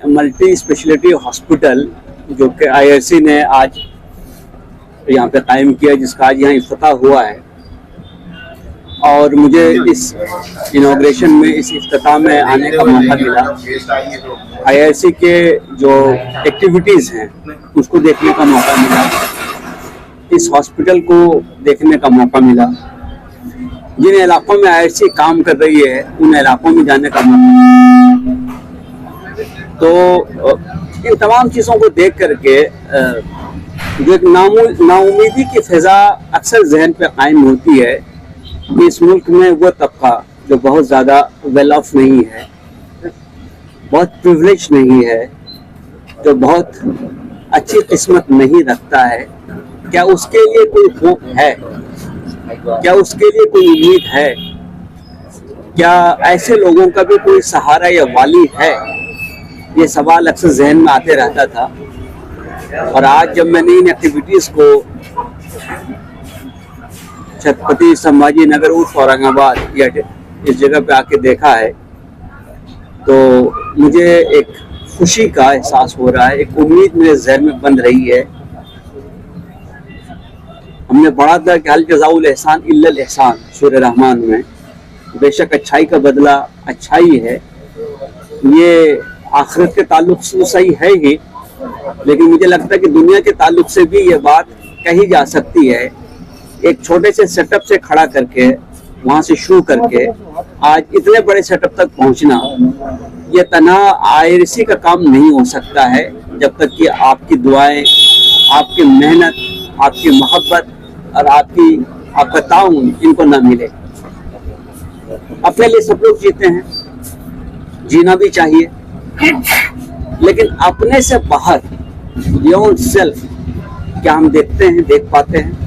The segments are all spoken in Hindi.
मल्टी स्पेशलिटी हॉस्पिटल जो कि आईआरसी ने आज यहाँ पे कायम किया, जिसका आज यहाँ इफ्तिताह हुआ है और मुझे इस इनॉग्रेशन में, इस इफ्तिताह में आने का मौका मिला। आईआरसी के जो एक्टिविटीज़ हैं उसको देखने का मौका मिला, इस हॉस्पिटल को देखने का मौका मिला, जिन इलाकों में आईआरसी काम कर रही है उन इलाकों में जाने का मौका मिला। तो इन तमाम चीज़ों को देख करके जो एक नाउमीदी की फिजा अक्सर जहन पे कायम होती है कि इस मुल्क में वो तबका जो बहुत ज़्यादा वेल ऑफ नहीं है, बहुत प्रिविलेज नहीं है, जो बहुत अच्छी किस्मत नहीं रखता है, क्या उसके लिए कोई होप है? क्या उसके लिए कोई उम्मीद है? क्या ऐसे लोगों का भी कोई सहारा या वाली है? ये सवाल अक्सर जहन में आते रहता था। और आज जब मैंने इन एक्टिविटीज़ को छत्रपति संभाजी नगर उर्फ औरंगाबाद या इस जगह पे आके देखा है तो मुझे एक खुशी का एहसास हो रहा है, एक उम्मीद मेरे जहन में बन रही है। हमने पढ़ा था कि हल जज़ाउल एहसान इल्लल एहसान सूरह रहमान में, बेशक अच्छाई का बदला अच्छाई है। ये आखिरत के ताल्लुक से सही है ही, लेकिन मुझे लगता है कि दुनिया के ताल्लुक से भी ये बात कही जा सकती है। एक छोटे से सेटअप से खड़ा करके, वहाँ से शुरू करके आज इतने बड़े सेटअप तक पहुँचना, ये तन्हा आईआरसी का काम नहीं हो सकता है जब तक कि आपकी दुआएं, आपकी मेहनत, आपकी मोहब्बत और आपका ताउन इनको ना मिले। अपने लिए सब लोग जीते हैं, जीना भी चाहिए, लेकिन अपने से बाहर बियॉन्ड सेल्फ क्या हम देखते हैं, देख पाते हैं?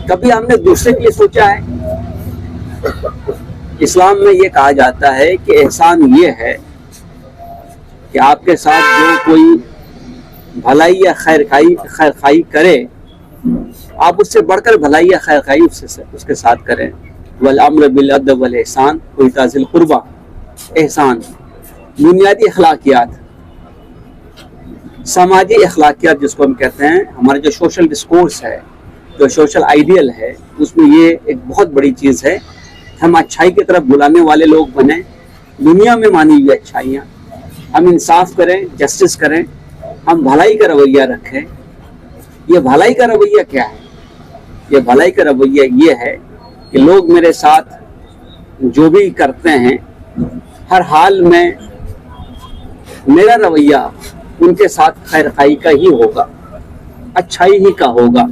कभी हमने दूसरे के लिए सोचा है? इस्लाम में ये कहा जाता है कि एहसान ये है कि आपके साथ जो कोई भलाई या खैर खाई करे, आप उससे बढ़कर भलाई या खैर खाई उसके साथ करें। वल अम्र बिल अद्ल वल एहसान व इताज़िल कुर्बा। एहसान बुनियादी अखलाकियात, समाजी अखलाकियात जिसको हम कहते हैं, हमारा जो सोशल डिस्कोर्स है, जो सोशल आइडियल है, उसमें ये एक बहुत बड़ी चीज़ है। हम अच्छाई की तरफ बुलाने वाले लोग बने, दुनिया में मानी हुई अच्छाइयाँ, हम इंसाफ करें, जस्टिस करें, हम भलाई का रवैया रखें। ये भलाई का रवैया क्या है? ये भलाई का रवैया ये है कि लोग मेरे साथ जो भी करते हैं, हर हाल में मेरा रवैया उनके साथ खैर खाई का ही होगा, अच्छाई ही का होगा,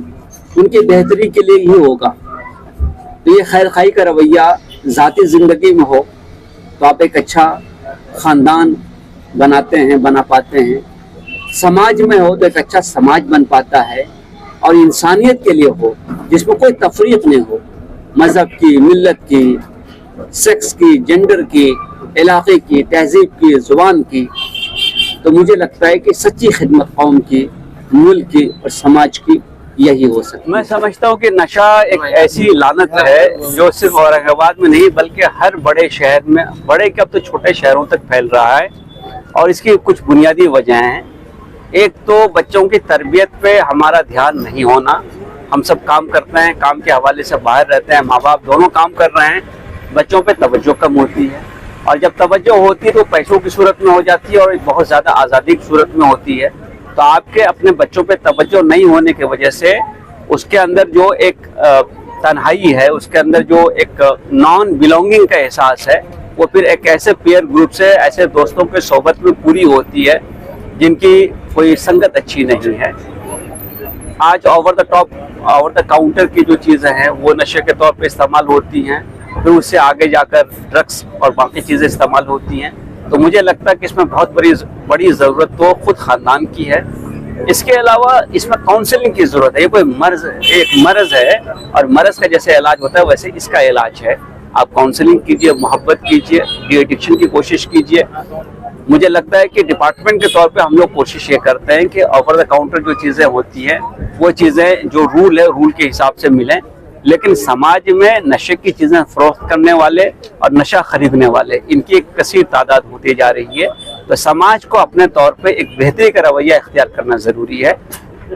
उनकी बेहतरी के लिए ही होगा। तो ये खैर खाई का रवैया ज़ाती ज़िंदगी में हो तो आप एक अच्छा ख़ानदान बनाते हैं, बना पाते हैं। समाज में हो तो एक अच्छा समाज बन पाता है, और इंसानियत के लिए हो जिसमें कोई तफरीक नहीं हो, मज़हब की, मिल्लत की, सेक्स की, जेंडर की, इलाके की, तहजीब की, ज़ुबान की। तो मुझे लगता है कि सच्ची खिदमत कौम की, मुल्क की और समाज की यही हो सकती है। मैं समझता हूँ कि नशा एक ऐसी लानत है जो सिर्फ औरंगाबाद में नहीं बल्कि हर बड़े शहर में, बड़े के अब तो छोटे शहरों तक फैल रहा है, और इसकी कुछ बुनियादी वजह हैं। एक तो बच्चों की तरबियत पे हमारा ध्यान नहीं होना। हम सब काम करते हैं, काम के हवाले से बाहर रहते हैं, माँ बाप दोनों काम कर रहे हैं, बच्चों पे तवज्जो कम होती है, और जब तवज्जो होती है तो पैसों की सूरत में हो जाती है और एक बहुत ज़्यादा आज़ादी की सूरत में होती है। तो आपके अपने बच्चों पे तवज्जो नहीं होने की वजह से उसके अंदर जो एक तन्हाई है, उसके अंदर जो एक नॉन बिलोंगिंग का एहसास है, वो फिर एक ऐसे पीयर ग्रुप से, ऐसे दोस्तों के सोबत में पूरी होती है जिनकी कोई संगत अच्छी नहीं है। आज ओवर द काउंटर की जो चीज़ें हैं वो नशे के तौर पे इस्तेमाल होती हैं, फिर उससे आगे जाकर ड्रग्स और बाकी चीज़ें इस्तेमाल होती हैं। तो मुझे लगता है कि इसमें बहुत बड़ी ज़रूरत तो खुद ख़ानदान की है। इसके अलावा इसमें काउंसलिंग की ज़रूरत है। ये कोई एक मर्ज़ है, और मर्ज़ का जैसे इलाज होता है वैसे इसका इलाज है। आप काउंसलिंग कीजिए, मोहब्बत कीजिए, डी एडिक्शन की कोशिश कीजिए। मुझे लगता है कि डिपार्टमेंट के तौर पे हम लोग कोशिश ये करते हैं कि ओवर द काउंटर जो चीज़ें होती हैं वो चीज़ें जो रूल है, रूल के हिसाब से मिलें। लेकिन समाज में नशे की चीज़ें फरोख्त करने वाले और नशा खरीदने वाले, इनकी एक कसीर तादाद होती जा रही है। तो समाज को अपने तौर पे एक बेहतरी का रवैया इख्तियार करना ज़रूरी है।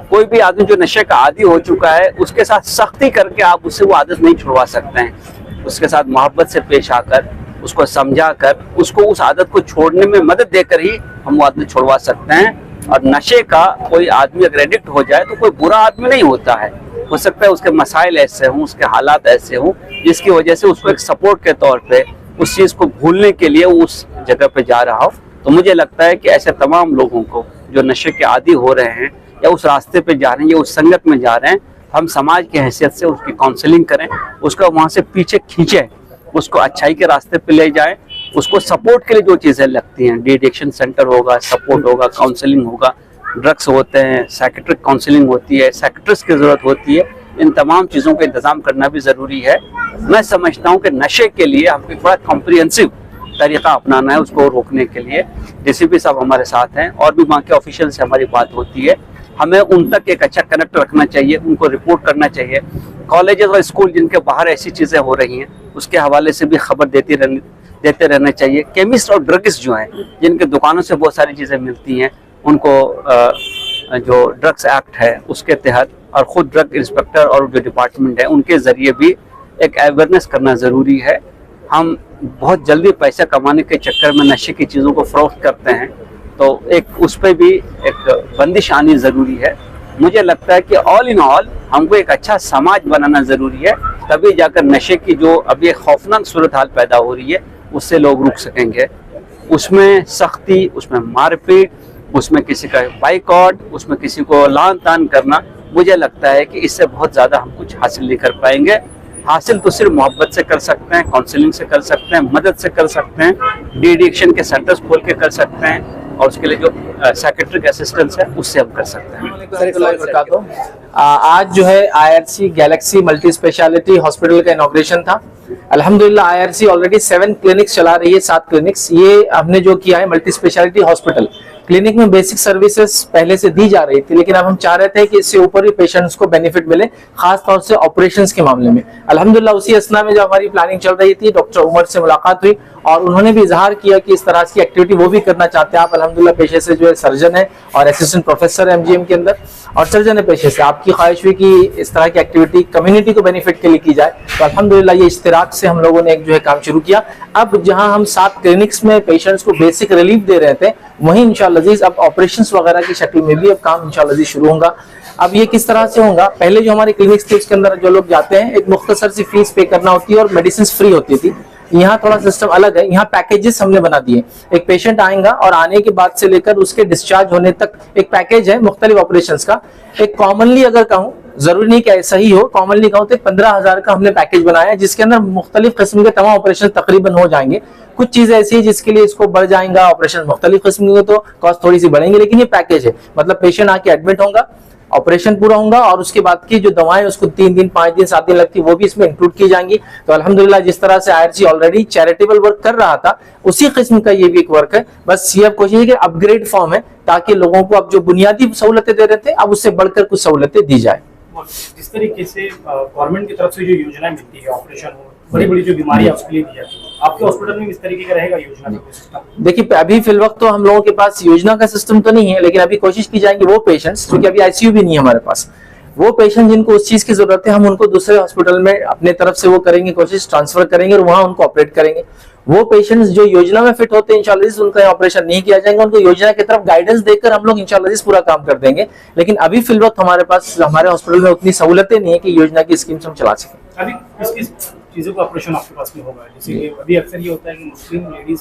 कोई भी आदमी जो नशे का आदी हो चुका है, उसके साथ सख्ती करके आप उससे वो आदत नहीं छुड़वा सकते हैं। उसके साथ मोहब्बत से पेश आकर, उसको समझा कर, उसको उस आदत को छोड़ने में मदद देकर ही हम वो आदत छुड़वा सकते हैं। और नशे का कोई आदमी अगर एडिक्ट हो जाए तो कोई बुरा आदमी नहीं होता है। हो सकता है उसके मसाइल ऐसे हों, उसके हालात ऐसे हों, जिसकी वजह से उसको एक सपोर्ट के तौर पे उस चीज़ को भूलने के लिए उस जगह पे जा रहा हो। तो मुझे लगता है कि ऐसे तमाम लोगों को जो नशे के आदी हो रहे हैं या उस रास्ते पे जा रहे हैं या उस संगत में जा रहे हैं, हम समाज की हैसियत से उसकी काउंसलिंग करें, उसको वहाँ से पीछे खींचें, उसको अच्छाई के रास्ते पे ले जाएं, उसको सपोर्ट के लिए जो चीज़ें लगती हैं, डी एडिक्शन सेंटर होगा, सपोर्ट होगा, काउंसलिंग होगा, ड्रग्स होते हैं, साइकेट्रिक काउंसलिंग होती है, साइकेट्रिस्ट की ज़रूरत होती है, इन तमाम चीज़ों का इंतज़ाम करना भी ज़रूरी है। मैं समझता हूँ कि नशे के लिए हमको एक बड़ा कॉम्प्रिहेंसिव तरीका अपनाना है उसको रोकने के लिए। डीसीपी साहब हमारे साथ हैं और भी वहाँ के ऑफिशियल से हमारी बात होती है। हमें उन तक एक अच्छा कनेक्ट रखना चाहिए, उनको रिपोर्ट करना चाहिए। कॉलेजेस और स्कूल जिनके बाहर ऐसी चीज़ें हो रही हैं उसके हवाले से भी खबर देते रहना चाहिए। केमिस्ट और ड्रगिस्ट जो हैं, जिनके दुकानों से बहुत सारी चीज़ें मिलती हैं, उनको जो ड्रग्स एक्ट है उसके तहत और ख़ुद ड्रग इंस्पेक्टर और जो डिपार्टमेंट है उनके ज़रिए भी एक अवेयरनेस करना ज़रूरी है। हम बहुत जल्दी पैसा कमाने के चक्कर में नशे की चीज़ों को फ़रोख्त करते हैं, तो एक उस पर भी एक बंदिश आनी ज़रूरी है। मुझे लगता है कि ऑल इन ऑल हमको एक अच्छा समाज बनाना ज़रूरी है, तभी जाकर नशे की जो अभी एक खौफनाक सूरत हाल पैदा हो रही है उससे लोग रुक सकेंगे। उसमें सख्ती, उसमें मारपीट, उसमें किसी का बाइकआउट, उसमें किसी को लान तान करना, मुझे लगता है कि इससे बहुत ज़्यादा हम कुछ हासिल नहीं कर पाएंगे। हासिल तो सिर्फ मोहब्बत से कर सकते हैं, काउंसलिंग से कर सकते हैं, मदद से कर सकते हैं, डी एडिक्शन के सेंटर्स खोल के कर सकते हैं और उसके लिए जो साइकेट्रिक असिस्टेंस है उससे हम कर सकते हैं। आज जो है IRC Galaxy multi speciality hospital का इनॉग्रेशन था। अल्हम्दुलिल्लाह आईआरसी ऑलरेडी 7 क्लिनिक्स चला रही है, 7 क्लिनिक्स। ये हमने जो किया है मल्टी स्पेशलिटी हॉस्पिटल, क्लिनिक में बेसिक सर्विसेज पहले से दी जा रही थी, लेकिन अब हम चाह रहे थे कि इससे ऊपर भी पेशेंट्स को बेनिफिट मिले, खास तौर से ऑपरेशंस के मामले में। अल्हम्दुलिल्लाह उसी असना में जब हमारी प्लानिंग चल रही थी, डॉक्टर उमर से मुलाकात हुई और उन्होंने भी इजहार किया कि इस तरह की एक्टिविटी वो भी करना चाहते हैं। आप अल्हम्दुलिल्लाह पेशे से जो है सर्जन है और असिस्टेंट प्रोफेसर है एमजीएम के अंदर, और सर्जन है पेशे से। आपकी ख्वाहिश हुई कि इस तरह की एक्टिविटी कम्युनिटी को बेनिफिट के लिए की जाए, तो अल्हम्दुलिल्लाह ये इश्तिराक से हम लोगों ने एक जो है काम शुरू किया। अब जहां हम 7 क्लिनिक्स में पेशेंट्स को बेसिक रिलीफ दे रहे थे, वहीं इंशाअल्लाह अजीज अब ऑपरेशंस वगैरह की शक्ल में भी अब काम इंशाअल्लाह अजीज शुरू होगा। अब ये किस तरह से होगा, पहले जो हमारे क्लिनिक्स थे उसके अंदर जो लोग जाते हैं एक मुख्तसर सी फीस पे करना होती है और मेडिसिन फ्री होती थी। यहाँ थोड़ा सिस्टम अलग है, यहाँ पैकेजेस हमने बना दिए। एक पेशेंट आएगा और आने के बाद से लेकर उसके डिस्चार्ज होने तक एक पैकेज है मुख्तलिफ ऑपरेशंस का। एक कॉमनली अगर कहूँ, जरूरी नहीं कि ऐसा ही हो, कॉमनली कहूँ तो 15,000 का हमने पैकेज बनाया है, जिसके अंदर मुख्तलिफ किस्म के तमाम ऑपरेशन तकरीबन हो जाएंगे। कुछ चीजें ऐसी है जिसके लिए इसको बढ़ जाएगा, ऑपरेशन मुख्तलिफ किस्म के तो कॉस्ट थोड़ी सी बढ़ेंगी, लेकिन ये पैकेज है। मतलब पेशेंट आके एडमिट होगा, ऑपरेशन पूरा होगा और उसके बाद की जो दवाएं उसको 3 दिन 5 दिन 7 दिन लगती है वो भी इसमें इंक्लूड की जाएंगी। तो अल्हम्दुलिल्लाह जिस तरह से आईआरसी ऑलरेडी चैरिटेबल वर्क कर रहा था, उसी किस्म का ये भी एक वर्क है। बस ये अब कोशिश है कि अपग्रेड फॉर्म है, ताकि लोगों को अब जो बुनियादी सहूलतें दे रहे थे अब उससे बढ़कर कुछ सहूलतें दी जाए। जिस तरीके से गवर्नमेंट की तरफ से जो योजनाएं मिलती है, ऑपरेशन हो, बड़ी बड़ी जो बीमारियां उसके लिए दी जाती है, आपके हॉस्पिटल में इस तरीके का रहेगा योजना का सिस्टम? देखिए अभी फिल वक्त तो हम लोगों के पास योजना का सिस्टम तो नहीं है, लेकिन अभी कोशिश की जाएगी वो पेशेंट्स, क्योंकि अभी आईसीयू भी नहीं है हमारे पास, वो पेशेंट जिनको उस चीज की जरूरत है हम उनको दूसरे हॉस्पिटल में अपने तरफ से वो करेंगे, कोशिश ट्रांसफर करेंगे और वहां उनको ऑपरेट करेंगे। वो पेशेंट्स जो योजना में फिट होते हैं इंशाल्लाह उनका ऑपरेशन नहीं किया जाएगा, उनको योजना की तरफ गाइडेंस देकर हम लोग इंशाल्लाह पूरा काम कर देंगे। लेकिन अभी फिल वक्त हमारे पास हमारे हॉस्पिटल में उतनी सहूलतें नहीं है कि योजना की स्कीम्स हम चला सकें। अभी किस चीजों का ऑपरेशन आपके पास में होगा? जैसे कि अभी अक्सर ये होता है कि मुस्लिम लेडीज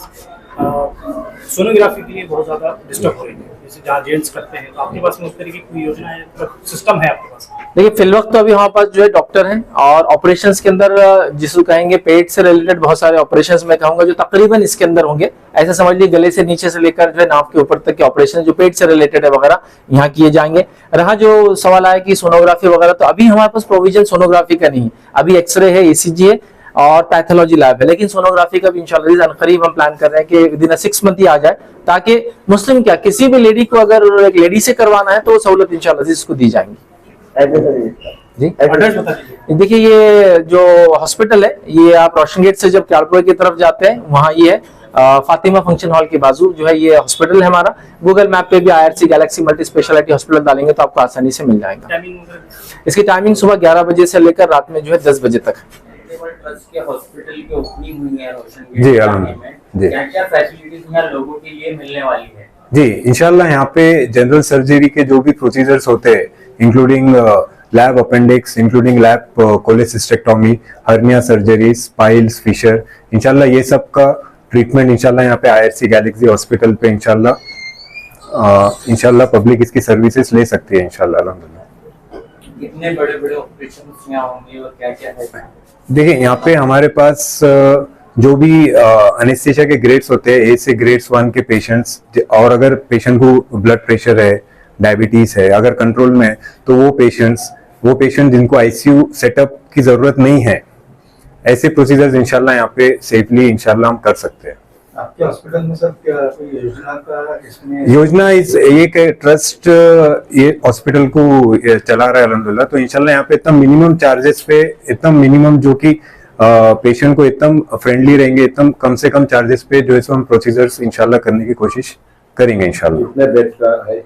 सोनोग्राफी के लिए बहुत ज्यादा डिस्टर्ब हो रही है, जैसे जहाँ जेंट्स करते हैं, तो आपके पास में उस तरीके की कोई योजना है, सिस्टम है आपके पास? देखिए फिल वक्त तो अभी हमारे पास जो है डॉक्टर हैं और ऑपरेशंस के अंदर जिसको कहेंगे पेट से रिलेटेड बहुत सारे ऑपरेशंस मैं कहूंगा जो तकरीबन इसके अंदर होंगे। ऐसा समझ लीजिए गले से नीचे से लेकर जो है नाक के ऊपर तक के ऑपरेशन जो पेट से रिलेटेड है वगैरह यहाँ किए जाएंगे। रहा जो सवाल आया कि सोनोग्राफी वगैरह, तो अभी हमारे पास प्रोविजन सोनोग्राफी का नहीं है, अभी एक्सरे है, ईसीजी है और पैथोलॉजी लैब है, लेकिन सोनोग्राफी का भी इंशाल्लाह अनकरीब हम प्लान कर रहे हैं कि विदिन 6 मंथ ही आ जाए, ताकि मुस्लिम क्या किसी भी लेडी को अगर एक लेडी से करवाना है तो सहूलत इंशाल्लाह इसको दी जाएंगी। जी देखिए ये जो हॉस्पिटल है ये आप रोशन गेट से जब क्यालपुर की तरफ जाते हैं वहाँ ये है, फातिमा फंक्शन हॉल के बाजू जो है ये हॉस्पिटल है हमारा। गूगल मैप पे भी IRC Galaxy multi speciality hospital डालेंगे तो आपको आसानी से मिल जाएगा। टाइमिंग वगैरह? इसकी टाइमिंग सुबह 11 बजे से लेकर रात में जो है 10 बजे तक। ट्रस्ट के हॉस्पिटल की ओपनिंग हुई है रोशन गेट जी, इलाके में, जी। क्या-क्या फैसिलिटीज यहाँ लोगों के लिए मिलने वाली है? जी, इंशाल्लाह यहाँ पे जनरल सर्जरी के जो भी प्रोसीजर्स होते हैं, including lap appendix, including lap cholecystectomy, hernia surgery, piles, fissure, इंशाल्लाह ये सब का ट्रीटमेंट इंशाल्लाह यहाँ पे IRC गैलेक्सी हॉस्पिटल पे इंशाल्लाह पब्लिक इसकी सर्विसेज ले सकती है इंशाल्लाह अल्हम्दुलिल्लाह। कितने बड़े-बड़े ऑपरेशन यहाँ होंगे और क्या-क्या है? देखिए यहाँ पे हमारे पास जो भी एनेस्थेसिया के ग्रेड्स होते हैं, A से ग्रेड्स 1 के पेशेंट्स, और अगर पेशेंट को ब्लड प्रेशर है, डायबिटीज है, अगर कंट्रोल में है, तो वो पेशेंट जिनको ICU सेटअप की जरूरत नहीं है, ऐसे प्रोसीजर्स इंशाल्लाह यहाँ पे सेफली इंशाल्लाह हम कर सकते हैं। आपके हॉस्पिटल में सर क्या कोई योजना का इसमें योजना एक ट्रस्ट ये हॉस्पिटल को चला रहा है अल्हम्दुलिल्लाह, तो इंशाल्लाह यहाँ पे इतना मिनिमम चार्जेस पे, इतना मिनिमम जो कि पेशेंट को एकदम फ्रेंडली रहेंगे, एकदम कम से कम चार्जेस पे जो है सो हम प्रोसीजर्स इंशाल्लाह करने की कोशिश करेंगे इंशाल्लाह। कितने बेड का है?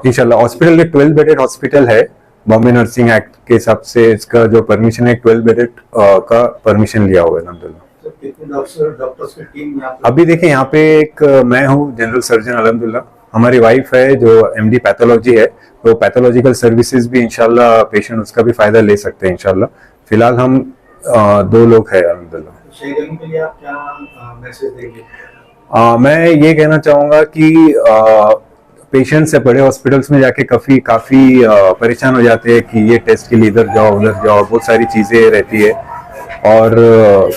इंशाल्लाह हॉस्पिटल एक 12 बेडेड हॉस्पिटल है। बॉम्बे नर्सिंग एक्ट के हिसाब से इसका जो परमिशन है 12 बेडेड का परमिशन लिया हुआ है अल्हम्दुलिल्लाह। सर कितने डॉक्टर्स की टीम यहाँ पे? अभी देखिए यहाँ पे एक मैं हूँ जनरल सर्जन अल्हम्दुलिल्लाह, हमारी वाइफ है जो MD पैथोलॉजी है, तो पैथोलॉजिकल सर्विसेज भी इंशाल्लाह पेशेंट उसका भी फायदा ले सकते हैं इंशाल्लाह। फिलहाल हम 2 लोग हैं अल्हम्दुलिल्लाह। शेयरिंग के लिए आप क्या मैसेज देंगे? मैं ये कहना चाहूंगा कि पेशेंट से बड़े हॉस्पिटल्स में जाके काफी परेशान हो जाते हैं कि ये टेस्ट के लिए इधर जाओ उधर जाओ, बहुत सारी चीजें रहती है और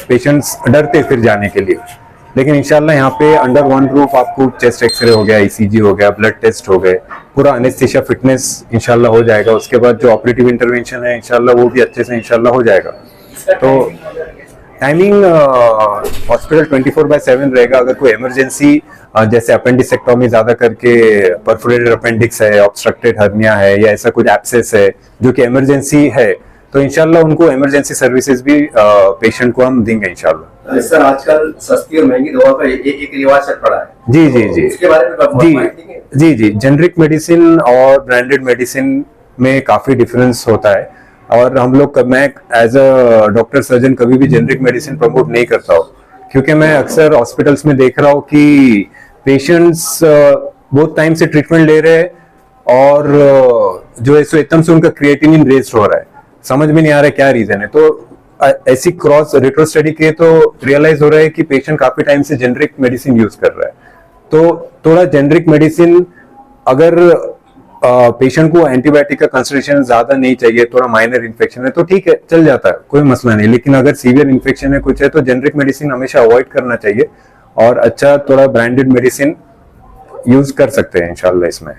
पेशेंट्स डरते फिर जाने के लिए। लेकिन इंशाल्लाह यहाँ पे अंडर वन रूफ आपको चेस्ट एक्सरे हो गया, ECG हो गया, ब्लड टेस्ट हो गए, पूरा एनेस्थेसिया फिटनेस इंशाल्लाह हो जाएगा। उसके बाद जो ऑपरेटिव इंटरवेंशन है इंशाल्लाह वो भी अच्छे से इंशाल्लाह हो जाएगा। तो टाइमिंग हॉस्पिटल 24/7 रहेगा। अगर कोई इमरजेंसी जैसे अपेंडिसेक्टोमी ज्यादा करके परफोरेटेड अपेंडिक्स है, ऑब्स्ट्रक्टेड हर्निया है या ऐसा कुछ एब्सेस है जो कि इमरजेंसी है, तो इंशाल्लाह उनको इमरजेंसी सर्विसेज भी पेशेंट को हम देंगे इंशाल्लाह। सर आजकल सस्ती और महंगी दवा का एक रिवाज चल पड़ा है। जी इसके बारे में आप बताएंगे? जी जेनरिक मेडिसिन और ब्रांडेड मेडिसिन में काफी डिफरेंस होता है और हम लोग मैं एज अ डॉक्टर सर्जन कभी भी जेनरिक मेडिसिन प्रमोट नहीं करता हूँ, क्योंकि मैं अक्सर हॉस्पिटल्स में देख रहा हूँ कि पेशेंट्स बहुत टाइम से ट्रीटमेंट ले रहे हैं और जो है सो एकदम से उनका क्रिएटिनिन रेज हो रहा है, समझ में नहीं आ रहा है क्या रीजन है। तो ऐसी क्रॉस रेट्रो स्टडी के तो रियलाइज हो रहा है कि पेशेंट काफी टाइम से जेनरिक मेडिसिन यूज कर रहा है। तो थोड़ा जेनरिक मेडिसिन अगर पेशेंट को एंटीबायोटिक का कंसंट्रेशन ज्यादा नहीं चाहिए, थोड़ा माइनर इन्फेक्शन है तो ठीक है, चल जाता है, कोई मसला नहीं। लेकिन अगर सीवियर इन्फेक्शन है कुछ है तो जेनरिक मेडिसिन हमेशा अवॉइड करना चाहिए और अच्छा थोड़ा ब्रांडेड मेडिसिन यूज कर सकते हैं इंशाल्लाह इसमें।